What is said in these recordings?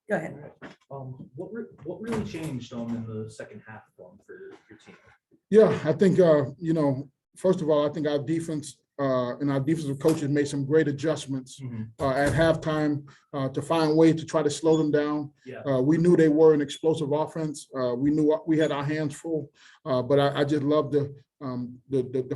Go ahead. What really changed in the second half for your team? Yeah, I think, first of all, I think our defense and our defensive coaches made some great adjustments at halftime to find ways to try to slow them down. Yeah. We knew they were an explosive offense. We knew we had our hands full, but I just love the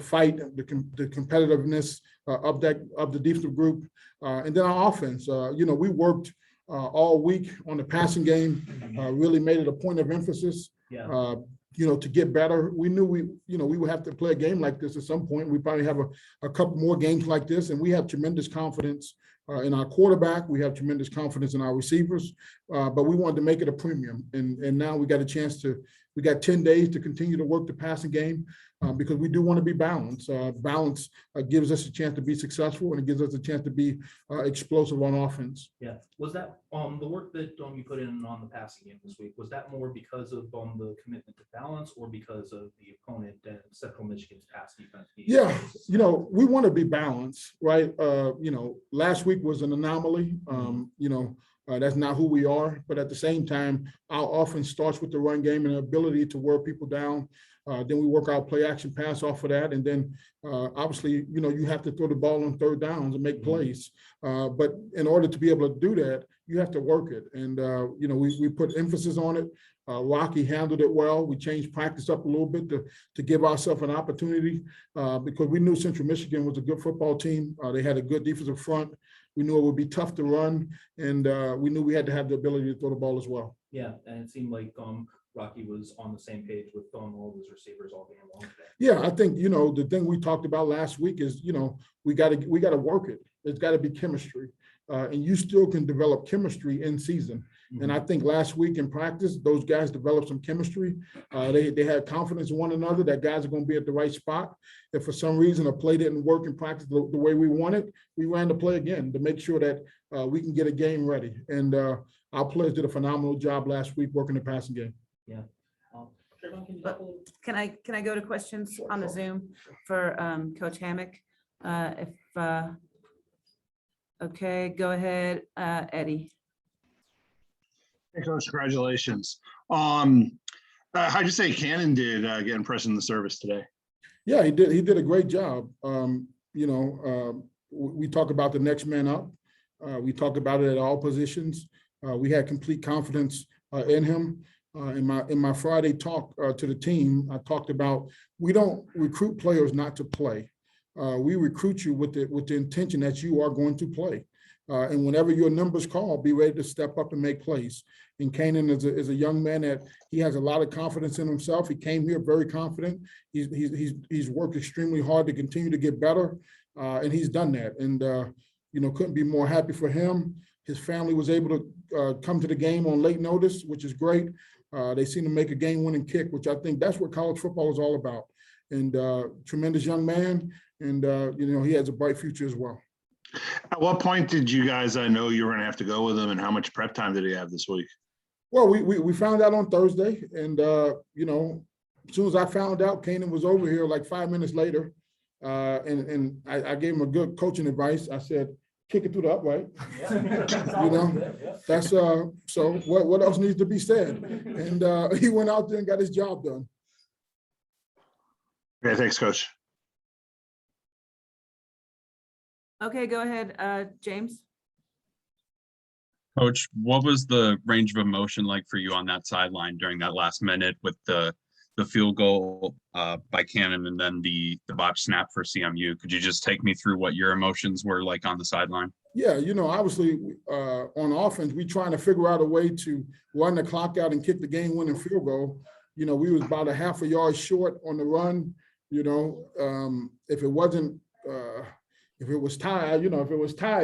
fight, the competitiveness of the defensive group, and then our offense. We worked all week on the passing game, really made it a point of emphasis. Yeah. To get better. We knew we would have to play a game like this at some point. We probably have a couple more games like this, and we have tremendous confidence in our quarterback. We have tremendous confidence in our receivers, but we wanted to make it a premium. And now we got a chance we got 10 days to continue to work the passing game because we do want to be balanced. Balance gives us a chance to be successful, and it gives us a chance to be explosive on offense. Yeah. Was that the work that you put in on the passing game this week, was that more because of the commitment to balance or because of the opponent and Central Michigan's pass defense? Yeah, we want to be balanced, right? Last week was an anomaly. That's not who we are. But at the same time, our offense starts with the run game and the ability to wear people down. Then we work our play action pass off of that. And then obviously, you have to throw the ball on third downs and make plays. But in order to be able to do that, you have to work it. And, we put emphasis on it. Rocky handled it well. We changed practice up a little bit to give ourselves an opportunity because we knew Central Michigan was a good football team. They had a good defensive front. We knew it would be tough to run, and we knew we had to have the ability to throw the ball as well. Yeah, and it seemed like Rocky was on the same page with all those receivers all game long today. Yeah, I think the thing we talked about last week is we got to work it. It's got to be chemistry, and you still can develop chemistry in season. And I think last week in practice, those guys developed some chemistry. They had confidence in one another that guys are going to be at the right spot. If for some reason a play didn't work in practice the way we wanted, we ran the play again to make sure that we can get a game ready. And our players did a phenomenal job last week working the passing game. Yeah. Trayvon, can you talk a little? Can I go to questions on the Zoom for Coach Hammock? Okay, go ahead, Eddie. Hey, Coach, congratulations. How'd you say Kanan did get impressed in the service today? Yeah, he did. He did a great job. We talk about the next man up. We talk about it at all positions. We had complete confidence in him. In my Friday talk to the team, I talked about we don't recruit players not to play. We recruit you with the intention that you are going to play. And whenever your numbers call, be ready to step up and make plays. And Kanan is a young man that he has a lot of confidence in himself. He came here very confident. He's worked extremely hard to continue to get better, and he's done that. And couldn't be more happy for him. His family was able to come to the game on late notice, which is great. They seem to make a game-winning kick, which I think that's what college football is all about. And tremendous young man, and he has a bright future as well. At what point did you guys know you were going to have to go with him, and how much prep time did he have this week? Well, we found out on Thursday, and as soon as I found out, Kanan was over here like 5 minutes later, and I gave him a good coaching advice. I said, kick it through the upright. Yeah. That's so what else needs to be said? And he went out there and got his job done. Okay, thanks, Coach. Okay, go ahead, James. Coach, what was the range of emotion like for you on that sideline during that last minute with the field goal by Kanan and then the botch snap for CMU? Could you just take me through what your emotions were like on the sideline? Yeah, obviously on offense, we're trying to figure out a way to run the clock out and kick the game-winning field goal. We was about a half a yard short on the run. If it wasn't if it was tied,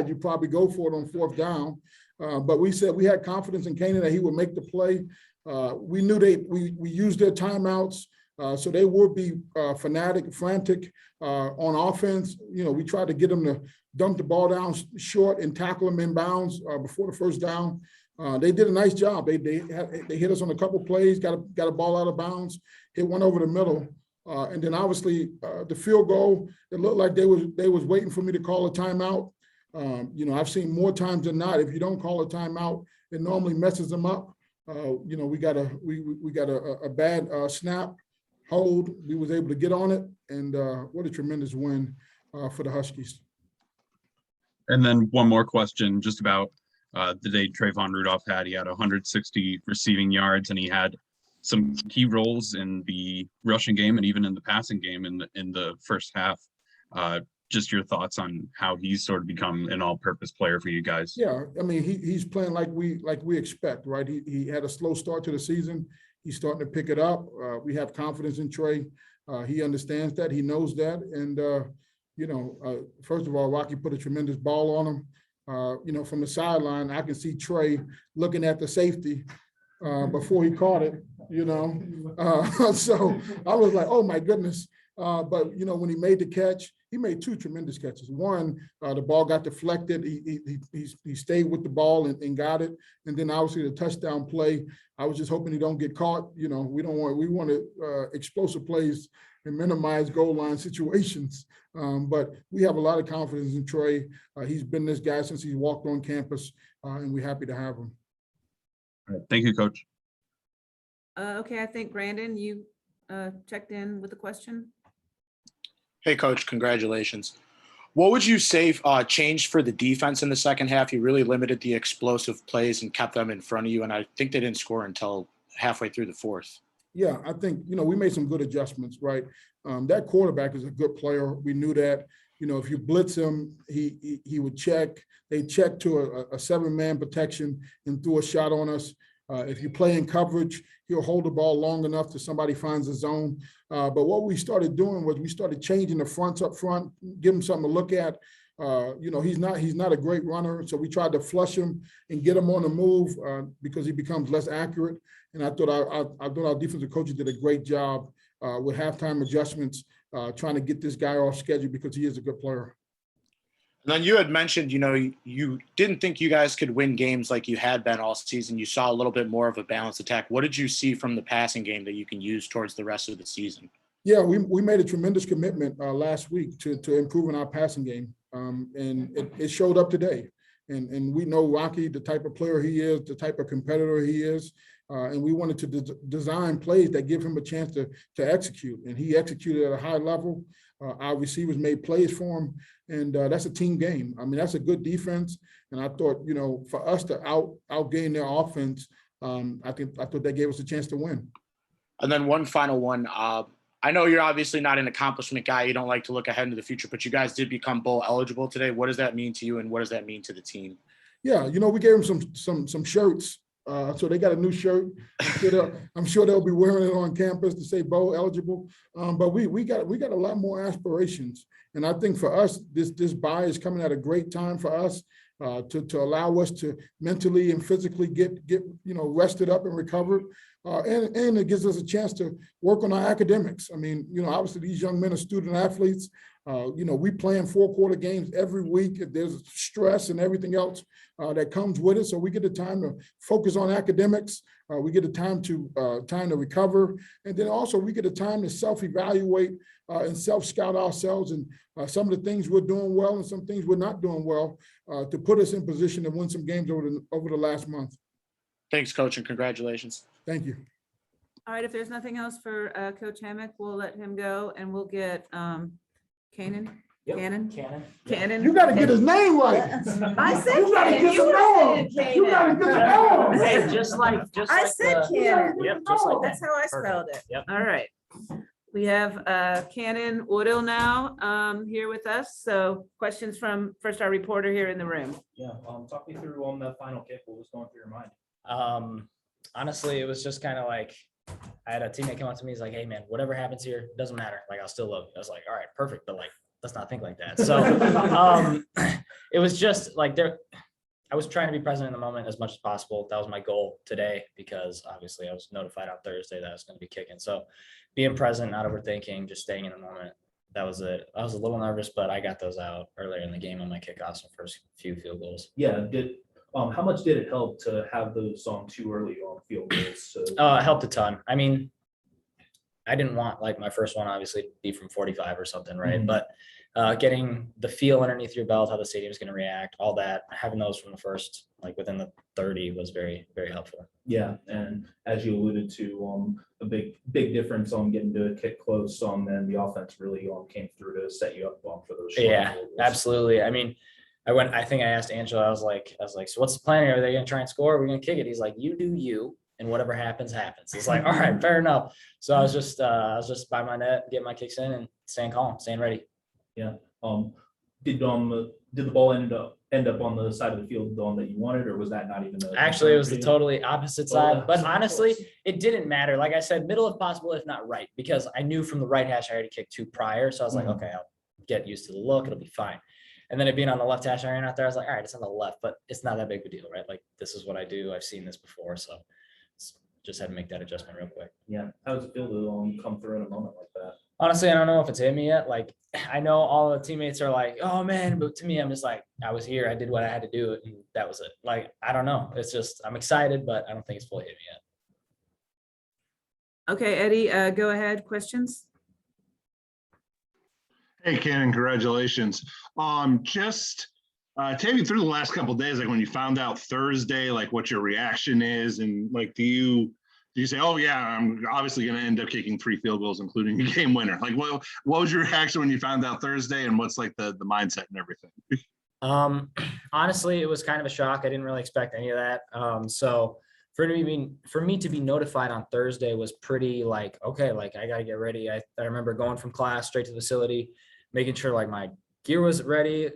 you'd probably go for it on fourth down. But we said we had confidence in Kanan that he would make the play. We knew we used their timeouts, so they would be frantic on offense. We tried to get them to dump the ball down short and tackle them in bounds before the first down. They did a nice job. They hit us on a couple plays, got a ball out of bounds, hit one over the middle. And then obviously the field goal, it looked like they was waiting for me to call a timeout. I've seen more times than not, if you don't call a timeout, it normally messes them up. We got a bad snap hold. We was able to get on it, and what a tremendous win for the Huskies. And then one more question, just about the day Trayvon Rudolph had. He had 160 receiving yards, and he had some key roles in the rushing game and even in the passing game in the first half. Just your thoughts on how he's sort of become an all-purpose player for you guys. Yeah, I mean, he's playing like we expect, right? He had a slow start to the season. He's starting to pick it up. We have confidence in Trey. He understands that. He knows that. And, first of all, Rocky put a tremendous ball on him. From the sideline, I can see Trey looking at the safety before he caught it, So I was like, oh, my goodness. But when he made the catch, he made two tremendous catches. One, the ball got deflected. He stayed with the ball and got it. And then obviously the touchdown play, I was just hoping he don't get caught. We want explosive plays and minimize goal line situations. But we have a lot of confidence in Trey. He's been this guy since he walked on campus, and we're happy to have him. All right. Thank you, Coach. Okay, I think Brandon, you checked in with a question. Hey, Coach, congratulations. What would you say changed for the defense in the second half? You really limited the explosive plays and kept them in front of you, and I think they didn't score until halfway through the fourth. Yeah, I think, we made some good adjustments, right? That quarterback is a good player. We knew that. If you blitz him, he would check. They check to a seven-man protection and threw a shot on us. If you play in coverage, he'll hold the ball long enough till somebody finds a zone. But what we started doing was we started changing the fronts up front, give him something to look at. He's not a great runner, so we tried to flush him and get him on the move because he becomes less accurate. And I thought our defensive coaches did a great job with halftime adjustments, trying to get this guy off schedule because he is a good player. And then you had mentioned, you didn't think you guys could win games like you had been all season. You saw a little bit more of a balanced attack. What did you see from the passing game that you can use towards the rest of the season? Yeah, we made a tremendous commitment last week to improving our passing game, and it showed up today. And we know Rocky, the type of player he is, the type of competitor he is, and we wanted to design plays that give him a chance to execute. And he executed at a high level. Our receivers made plays for him, and that's a team game. I mean, that's a good defense. And I thought, for us to outgain their offense, I thought that gave us a chance to win. And then one final one. I know you're obviously not an accomplishment guy. You don't like to look ahead into the future, but you guys did become bowl eligible today. What does that mean to you, and what does that mean to the team? Yeah, we gave them some shirts. So they got a new shirt. I'm sure they'll be wearing it on campus to say bowl eligible. But we got a lot more aspirations. And I think for us, this bye is coming at a great time for us to allow us to mentally and physically get rested up and recovered. And it gives us a chance to work on our academics. I mean, obviously these young men are student athletes. We play in 4-quarter games every week. There's stress and everything else that comes with it. So we get the time to focus on academics. We get the time to recover. And then also we get the time to self-evaluate and self-scout ourselves and some of the things we're doing well and some things we're not doing well to put us in position to win some games over the last month. Thanks, Coach, and congratulations. Thank you. All right, if there's nothing else for Coach Hammock, we'll let him go, and we'll get Kanan. Yep. Kanan. You got to get his name right. I said You got to Kanan. get You some said names. You got to get some names. Hey, just like I said Kanan. Yep, just like That's how I spelled it. Yep. All right. We have Kanan Woodall now here with us. So questions from first our reporter here in the room. Yeah, talk me through on the final kick. What was going through your mind? Honestly, it was just kind of like, I had a teammate come up to me. He's like, hey man, whatever happens here, it doesn't matter. Like, I'll still love you. I was like, all right, perfect. But like, let's not think like that. So it was just like I was trying to be present in the moment as much as possible. That was my goal today, because obviously I was notified on Thursday that I was going to be kicking. So being present, not overthinking, just staying in the moment. That was it. I was a little nervous, but I got those out earlier in the game on my kickoffs and first few field goals. Yeah, how much did it help to have those too early on field goals? It helped a ton. I mean, I didn't want like my first one obviously be from 45 or something, right? Mhm. But getting the feel underneath your belt, how the stadium's going to react, all that, having those from the first, like within the 30 was very, very helpful. Yeah, and as you alluded to, a big difference on getting to kick close, then the offense really came through to set you up for those. short Yeah, field goals. absolutely. I mean, I think I asked Angela, I was like, so what's the plan? Are they going to try and score? Are we going to kick it? He's like, you do you, and whatever happens, happens. It's like, all right, fair enough. So I was just by my net, getting my kicks in and staying calm, staying ready. Yeah. Did the ball end up on the side of the field that you wanted, or was that not even? Actually, it was the totally opposite side, but opposite, of honestly, course. it didn't matter. Like I said, middle if possible, if not right, because I knew from the right hash I already kicked 2 prior. So I was like, Mhm. okay, I'll get used to the look. It'll be fine. And then it being on the left hash I ran out there, I was like, all right, it's on the left, but it's not that big of a deal, right? Like this is what I do. I've seen this before. So just had to make that adjustment real quick. Yeah. How does it feel to come through in a moment like that? Honestly, I don't know if it's hit me yet. Like I know all the teammates are like, oh man, but to me, I'm just like, I was here, I did what I had to do, and that was it. Like, I don't know. It's just, I'm excited, but I don't think it's fully hit me yet. Okay, Eddie, go ahead. Questions? Hey, Kanan, congratulations. Just take me through the last couple of days, like when you found out Thursday, like what your reaction is, and like, do you say, oh yeah, I'm obviously going to end up kicking 3 field goals, including a game winner? Like, what was your reaction when you found out Thursday, and what's like the mindset and everything? Honestly, it was kind of a shock. I didn't really expect any of that. So for me to be notified on Thursday was pretty like, okay, like I got to get ready. I remember going from class straight to the facility, making sure like my gear was ready,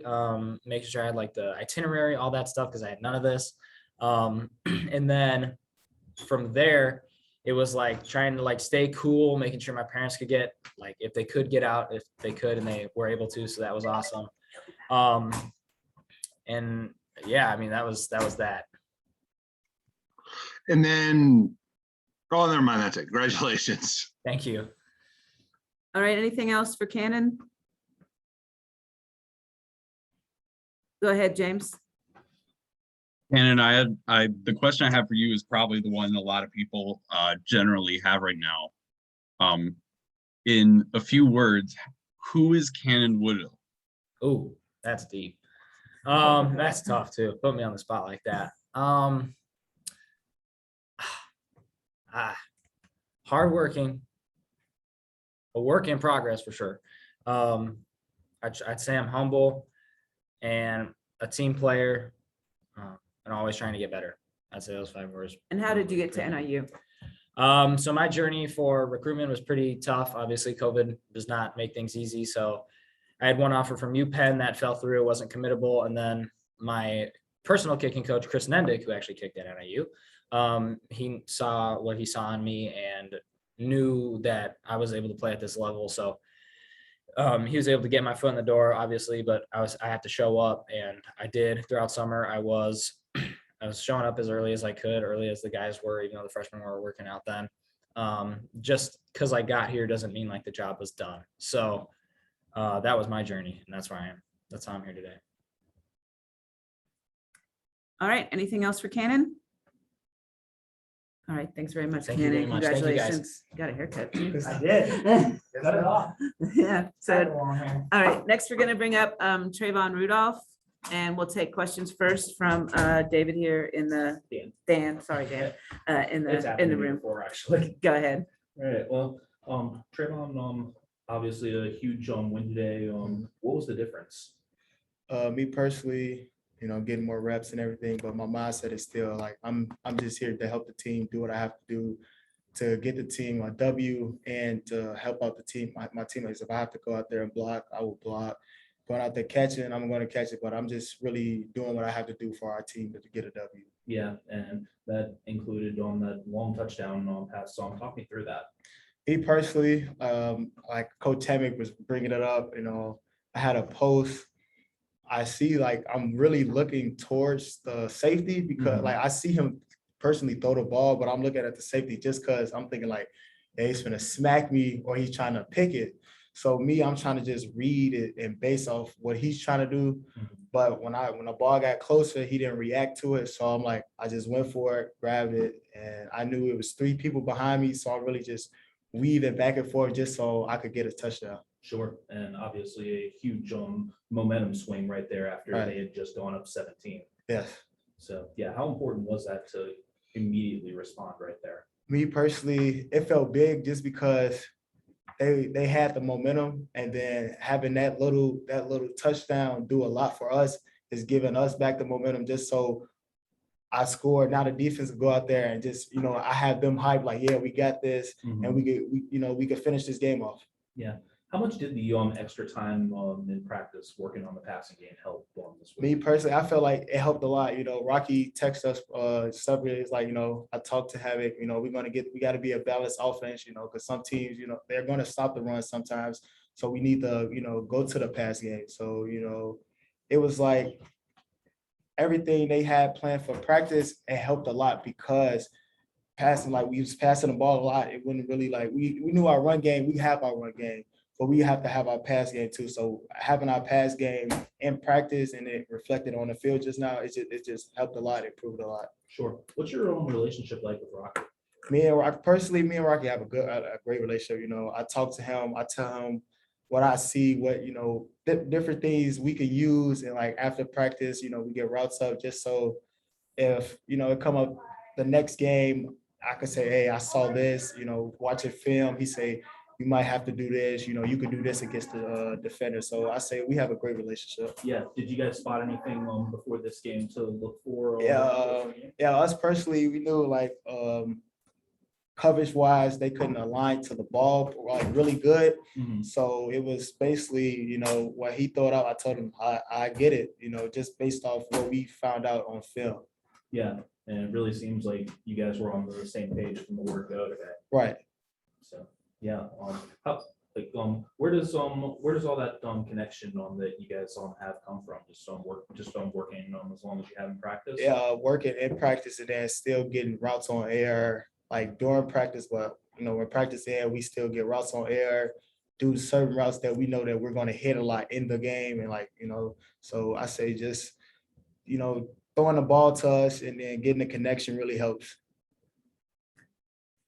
making sure I had like the itinerary, all that stuff, because I had none of this. And then from there, it was like trying to like stay cool, making sure my parents could get, like, if they could get out, if they could, and they were able to. So that was awesome. And yeah, I mean, that was that. And then, oh, never mind. That's it. Congratulations. Thank you. All right, anything else for Kanan? Go ahead, James. And the question I have for you is probably the one a lot of people generally have right now. In a few words, who is Kanan Woodall? Oh, that's deep. That's tough too. Put me on the spot like that. Hardworking, a work in progress for sure. I'd say I'm humble and a team player, and always trying to get better. I'd say those 5 words. And how did you get to NIU? So my journey for recruitment was pretty tough. Obviously, COVID does not make things easy. So I had one offer from UPenn that fell through. It wasn't committable. And then my personal kicking coach, Chris Nendick, who actually kicked at NIU, he saw what he saw in me and knew that I was able to play at this level. So he was able to get my foot in the door, obviously, but I had to show up, and I did. Throughout summer. I was showing up as early as I could, early as the guys were, even though the freshmen were working out then. Just because I got here doesn't mean like the job was done. So that was my journey, and that's where I am. That's how I'm here today. All right, anything else for Kanan? All right, thanks very much, Thank you very Kanan. much. Thank you, guys. Congratulations. Got a haircut too. I did. Cut it off. Yeah, so, all right, next we're gonna bring up Trayvon Rudolph, and we'll take questions first from David here in the, Dan, sorry, Dan, in the room. Actually. Go ahead. All right. Well, Trayvon, obviously a huge win today. What was the difference? Me personally, you know, getting more reps and everything, but my mindset is still like, I'm just here to help the team do what I have to do to get the team a W and to help out the team, my teammates. If I have to go out there and block, I will block. Going out there catching, I'm going to catch it, but I'm just really doing what I have to do for our team to get a W. Yeah, and that included on that long touchdown pass. So talk me through that. Me personally, like Coach Hammock was bringing it up, you know, I had a post. I see like I'm really looking towards the safety because like I see him personally throw the ball, but I'm looking at the safety just because I'm thinking like, hey, he's gonna smack me or he's trying to pick it. So me, I'm trying to just read it and base off what he's trying to do. But when the ball got closer, he didn't react to it. So I'm like, I just went for it, grabbed it, and I knew it was 3 people behind me. So I'm really just weaving back and forth just so I could get a touchdown. Sure, and obviously a huge momentum swing right there after Right. they had just gone up 17. Yes. So yeah, how important was that to immediately respond right there? Me personally, it felt big just because they had the momentum, and then having that little touchdown do a lot for us is giving us back the momentum. Just so I scored, now the defense will go out there and just, I have them hyped like, yeah, we got this, and we could finish this game off. Yeah. How much did the extra time in practice working on the passing game help this Me week? personally, I feel like it helped a lot. Rocky texted us separately. It's like, I talked to Hammock, we got to be a balanced offense, because some teams, they're going to stop the run sometimes. So we need to, go to the pass game. So, it was like everything they had planned for practice, it helped a lot because passing, like we was passing the ball a lot. It wouldn't really we knew our run game, we have our run game, but we have to have our pass game too. So having our pass game in practice and it reflected on the field just now, it just helped a lot, improved a lot. Sure. What's your own relationship like with Rocky? Me and Rocky have a great relationship. I talk to him, I tell him what I see, what, different things we could use. And like after practice, we get routes up just so if, it come up the next game, I could say, hey, I saw this, watching film. He say, you might have to do this, you could do this against the defender. So I say we have a great relationship. Yeah. Did you guys spot anything before this game to look for? Yeah, us personally, we knew coverage wise, they couldn't align to the ball really good. So it was basically, what he thought out. I told him, I get it, just based off what we found out on film. Yeah. And it really seems like you guys were on the same page from the word go today. Right. So yeah, where does all that connection that you guys have come from? Just working as long as you have in practice. Yeah, working in practice and then still getting routes on air like during practice, but when practice air, we still get routes on air, do certain routes that we know that we're going to hit a lot in the game, and so I say just throwing the ball to us and then getting the connection really helps.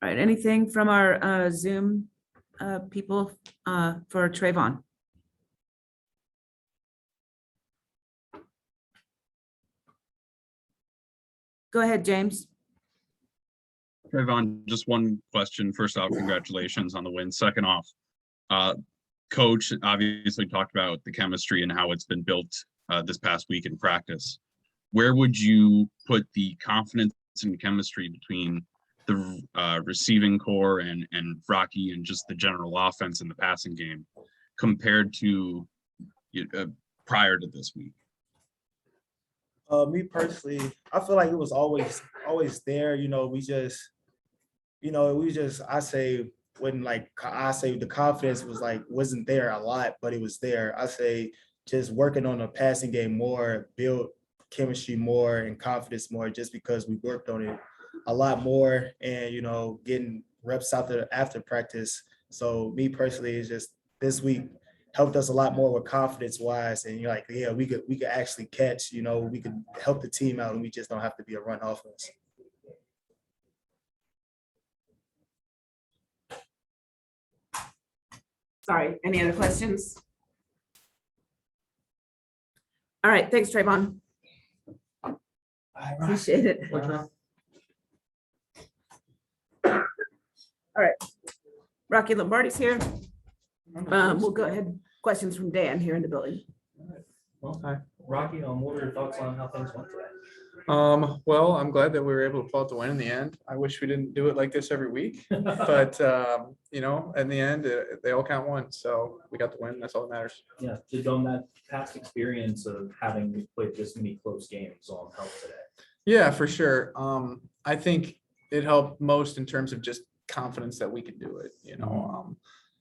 All right, anything from our Zoom people for Trayvon? Go ahead, James. Trayvon, just one question. First off, congratulations on the win. Second off, Coach obviously talked about the chemistry and how it's been built this past week in practice. Where would you put the confidence and chemistry between the receiving core and Rocky and just the general offense in the passing game compared to prior to this week? Me personally, I feel like it was always there. I say the confidence wasn't there a lot, but it was there. I say just working on the passing game more, build chemistry more and confidence more, just because we worked on it a lot more and, getting reps after practice. So me personally, it's just this week helped us a lot more with confidence wise. And we could actually catch, we could help the team out and we just don't have to be a run offense. Sorry, any other questions? All right, thanks, Trayvon. Appreciate it. All right, Rocky Lombardi's here. We'll go ahead. Questions from Dan here in the building. Well, hi. Rocky, what are your thoughts on how things went today? Well, I'm glad that we were able to pull out the win in the end. I wish we didn't do it like this every week, but in the end, they all count one. So we got the win. That's all that matters. Yeah. Did that past experience of having played this many close games help today? Yeah, for sure. I think it helped most in terms of just confidence that we can do it.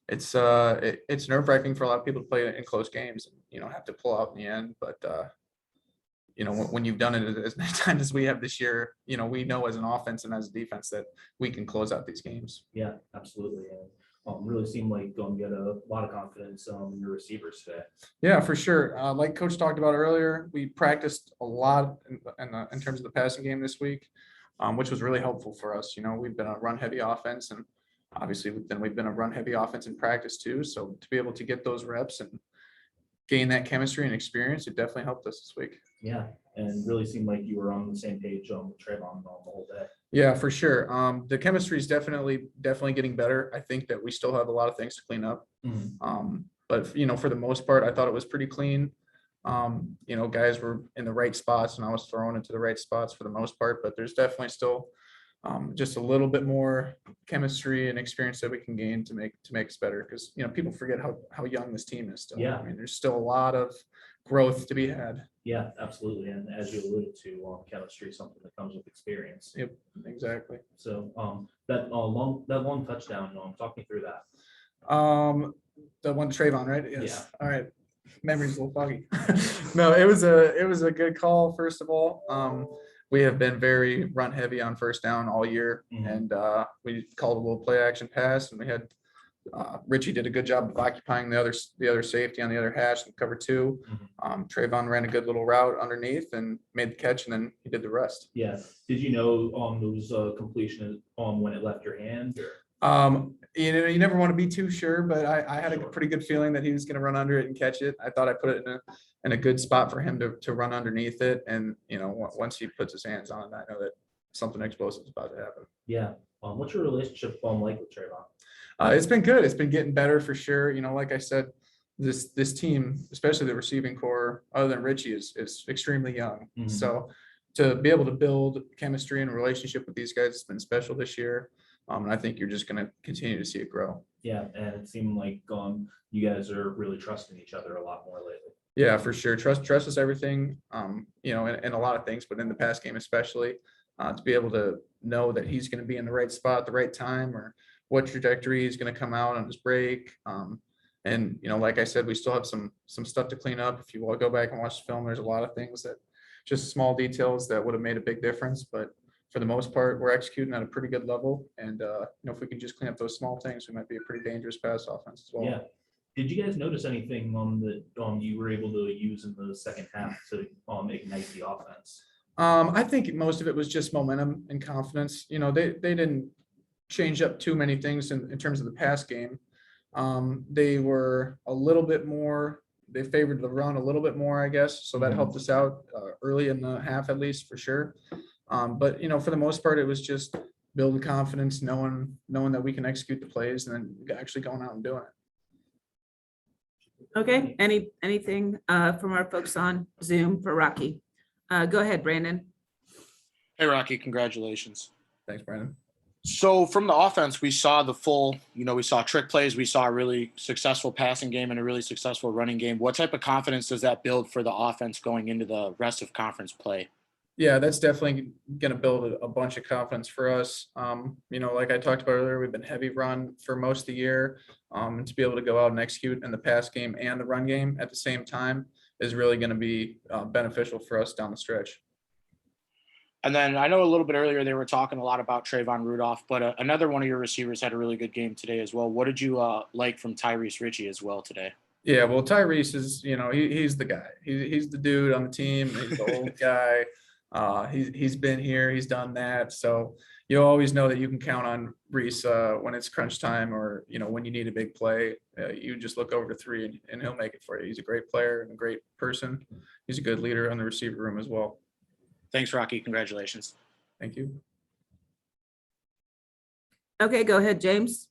It's nerve-wracking for a lot of people to play in close games and have to pull out in the end, but when you've done it as many times as we have this year, we know as an offense and as a defense that we can close out these games. Yeah, absolutely. And really seemed like you had a lot of confidence in your receivers today. Yeah, for sure. Like Coach talked about earlier, we practiced a lot in terms of the passing game this week, which was really helpful for us. We've been a run-heavy offense, and obviously then we've been a run heavy offense in practice too. So to be able to get those reps and gain that chemistry and experience, it definitely helped us this week. Yeah, and really seemed like you were on the same page with Trayvon the whole day. Yeah, for sure. The chemistry is definitely getting better. I think that we still have a lot of things to clean up. But you know, for the most part, I thought it was pretty clean. You know, guys were in the right spots and I was thrown into the right spots for the most part, but there's definitely still just a little bit more chemistry and experience that we can gain to make us better. Because you know, people forget how young this team is still. Yeah. I mean, there's still a lot of growth to be had. Yeah, absolutely. And as you alluded to, chemistry is something that comes with experience. Yep, exactly. So that long touchdown, talk me through that. The one to Trayvon, right? Yes. Yeah. All right. Memory's a little foggy. No, it was a good call. First of all, we have been very run heavy on first down all year, and we called a little play action pass, and we had Richie did a good job of occupying the other safety on the other hash and cover two. Trayvon ran a good little route underneath and made the catch, and then he did the rest. Yeah. Did you know those completion when it left your hand? Or? You know, you never want to be too sure, but I had a pretty good feeling that he was going to run under it and catch it. I thought I put it in a good spot for him to run underneath it. And, you know, once he puts his hands on it, I know that something explosive is about to happen. Yeah. What's your relationship like with Trayvon? It's been good. It's been getting better for sure. You know, like I said, this team, especially the receiving core, other than Richie, is extremely young. So to be able to build chemistry and a relationship with these guys has been special this year. And I think you're just going to continue to see it grow. Yeah, and it seemed like you guys are really trusting each other a lot more lately. Yeah, for sure. Trust is everything. You know, in a lot of things, but in the pass game especially, to be able to know that he's going to be in the right spot at the right time, or what trajectory he's going to come out on his break. And you know, like I said, we still have some stuff to clean up. If you will go back and watch the film, there's a lot of things that just small details that would have made a big difference, but for the most part, we're executing at a pretty good level. And, you know, if we can just clean up those small things, we might be a pretty dangerous pass offense as well. Yeah. Did you guys notice anything that you were able to use in the second half to ignite the offense? I think most of it was just momentum and confidence. You know, they didn't change up too many things in terms of the pass game. They were a little bit more, they favored the run a little bit more, I guess. So that helped us out early in the half, at least for sure. But, you know, for the most part, it was just building confidence, knowing that we can execute the plays and then actually going out and doing it. Okay, anything from our folks on Zoom for Rocky? Go ahead, Brandon. Hey, Rocky, congratulations. Thanks, Brandon. So from the offense, we saw the full, you know, we saw trick plays, we saw a really successful passing game and a really successful running game. What type of confidence does that build for the offense going into the rest of conference play? Yeah, that's definitely going to build a bunch of confidence for us. You know, like I talked about earlier, we've been heavy run for most of the year. And to be able to go out and execute in the pass game and the run game at the same time is really going to be beneficial for us down the stretch. And then I know a little bit earlier they were talking a lot about Trayvon Rudolph, but another one of your receivers had a really good game today as well. What did you like from Tyrese Ritchie as well today? Yeah, well, Tyrese is, you know, he's the guy. He's the dude on the team. He's the old guy. He's been here, he's done that. So you always know that you can count on Reese when it's crunch time, or, you know, when you need a big play, you just look over to three and he'll make it for you. He's a great player and a great person. He's a good leader on the receiver room as well. Thanks, Rocky. Congratulations. Thank you. Okay, go ahead, James.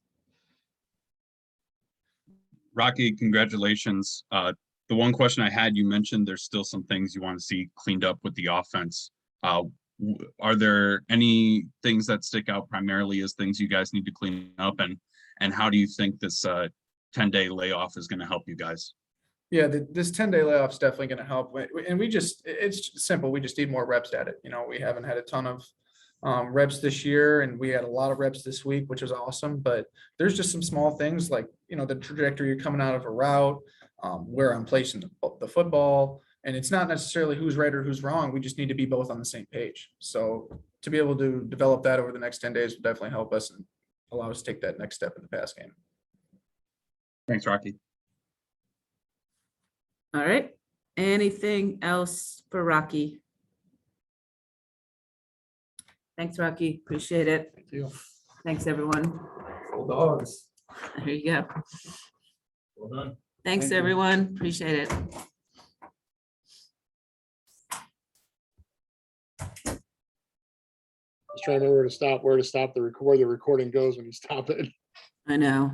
Rocky, congratulations. The one question I had, you mentioned there's still some things you want to see cleaned up with the offense. Are there any things that stick out primarily as things you guys need to clean up? And how do you think this 10-day layoff is going to help you guys? Yeah, this 10-day layoff is definitely going to help. And it's simple. We just need more reps at it. You know, we haven't had a ton of reps this year, and we had a lot of reps this week, which was awesome. But there's just some small things like, you know, the trajectory you're coming out of a route, where I'm placing the football, and it's not necessarily who's right or who's wrong. We just need to be both on the same page. So to be able to develop that over the next 10 days will definitely help us and allow us to take that next step in the pass game. Thanks, Rocky. All right. Anything else for Rocky? Thanks, Rocky. Appreciate it. Thank you. Thanks, everyone. Full dogs. There you go. Well done. Thanks, Thank you. everyone. Appreciate it. I was trying to know where to stop the record, where the recording goes when you stop it. I know.